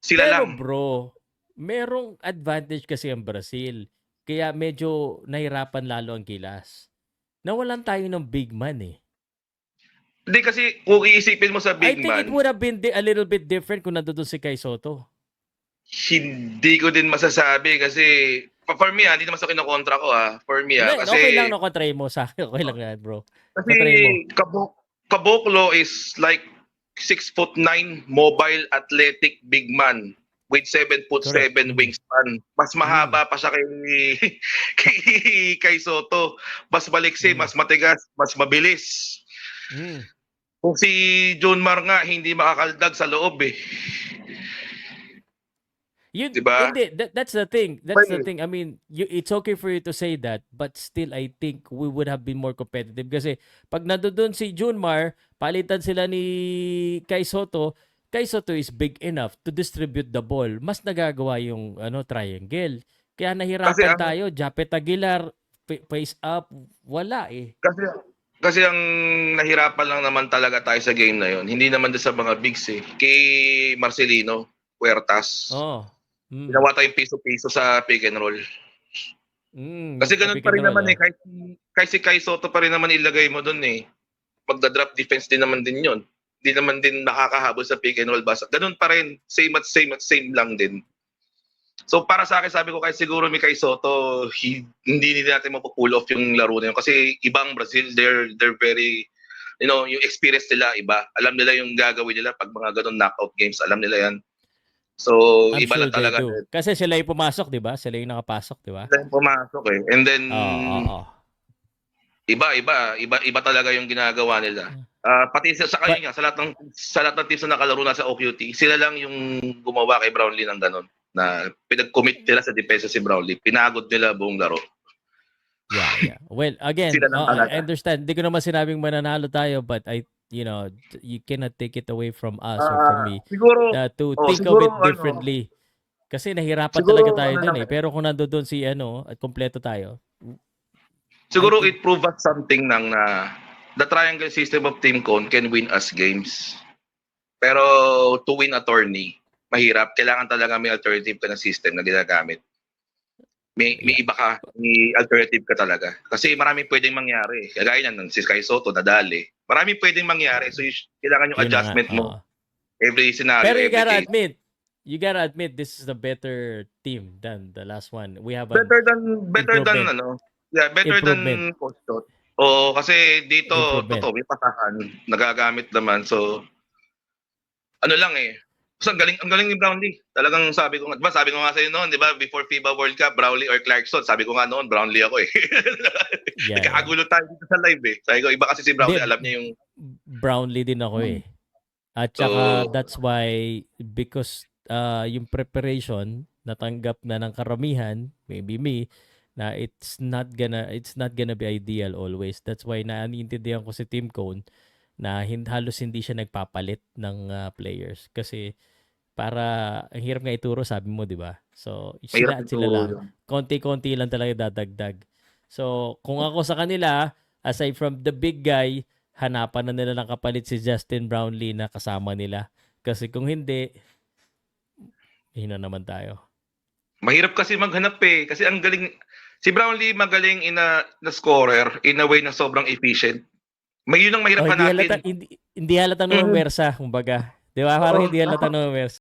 Sila Pero lang. bro, merong advantage kasi ang Brazil. Kaya medyo nahirapan lalo ang Gilas. Nawalan tayo ng big man eh. Hindi kasi kung iisipin mo sa I big think it man, would have been a little bit different kung nandoon si Kai Soto. hindi ko din masasabi kasi for me hindi naman sa kinokontra ko for me Hindi, kasi okay lang na kontrahin mo sa akin. Okay lang yan, bro. kasi Kontrahin mo. Caboclo is like 6'9" mobile athletic big man with 7'7" Correct. wingspan. Mas Mm. mahaba pa siya kay Soto. Mas maliksi, Mm. mas matigas, mas mabilis. Mm. Kung si Junmar nga hindi makakaldag sa loob eh. Yun, 'Di ba? hindi, that's the thing. That's the thing. I mean, it's okay for you to say that, but still, I think we would have been more competitive. Kasi pag nandoon si Junmar, palitan sila ni Kai Soto is big enough to distribute the ball. Mas nagagawa yung triangle. Kaya Kasi nahirapan ang tayo. Japet Aguilar, face up, wala eh. kasi kasi ang nahirapan lang naman talaga tayo sa game na 'yon. Hindi naman doon sa mga bigs eh. Kay Marcelino Huertas. Oh. Mm. Ginawa tayong piso-piso sa pick and roll. Kasi Sa gano'n pick pa and rin roll, naman oh. eh, kahit si Kai Soto pa rin naman ilagay mo do'n eh. Magda-drop defense din naman din 'yon. Hindi naman din nakakahabol sa pick and roll basta gano'n pa rin, same at same lang din. So para sa akin sabi ko kahit siguro may Kai Soto, hindi natin mapu-pull off yung laro na yun kasi ibang Brazil, they're very yung experience nila iba. Alam nila yung gagawin nila pag mga ganun knockout games, alam nila 'yan. So I'm iba sure lang they talaga do. Kasi sila yung pumasok, di ba? Sila yung nakapasok, di ba? sila yung pumasok eh. And then Oo, oo. iba talaga yung ginagawa nila. Pati sa kayo But nga sa lahat ng teams na nakalaro na sa OQT, sila lang yung gumawa kay Brownlee ng ganun na pinag-commit nila sa depensa si Brownlee. Pinagod nila buong laro. yeah. Well, again, Sila lang I talaga. understand. Hindi ko naman sinabing mananalo tayo, but you cannot take it away from us or from me Siguro to think of siguro it differently. Kasi nahirapan siguro talaga tayo lang dun eh. Pero kung nandoon si at kompleto tayo, I siguro think it proved us something nang na the triangle system of Team Cone can win us games. Pero to win a tourney, mahirap. Kailangan talaga may alternative ka na system na ginagamit. May yeah. iba ka, may alternative ka talaga. Kasi maraming pwedeng mangyari. Kagaya niyan, si Kai Soto, nadali. Maraming pwedeng mangyari. So kailangan yung Yun na nga. adjustment mo. Every scenario, Pero every case. you gotta admit this is a better team than the last one. We have an Better than improvement. better Improvement. than Coach Tot. O kasi dito, Improvement. totoo, may pasahan, nagagamit naman. So, ano lang eh, basta ang galing ni Brownlee. Talagang sabi ko nga sa'yo noon, di ba, before FIBA World Cup, Brownlee or Clarkson, sabi ko nga noon, Brownlee ako eh. Yeah. Nagkakagulo tayo dito sa live eh. Sabi ko, iba kasi si Hindi, Brownlee, alam niya yung, Brownlee din ako eh. At saka so, that's why because yung preparation natanggap na ng karamihan, maybe me, na it's not gonna be ideal always. That's why naiintindihan ko si Team Cone na halos hindi siya nagpapalit ng players kasi para ang hirap nga ituro sabi mo, 'di ba? So mahirap sila ituro lang. yun. Konti-konti lang talaga dadagdag. So kung ako sa kanila, aside from the big guy, hanapan na nila ng kapalit si Justin Brownlee na kasama nila. Kasi kung hindi, hina naman tayo. Mahirap kasi maghanap eh. Kasi ang galing, si Brownlee magaling na scorer in a way na sobrang efficient. Yun ang mahirap Oh, hanapin. hindi halata Mm. numersa, kumbaga. 'Di ba? Parang Oo, hindi halata numersa.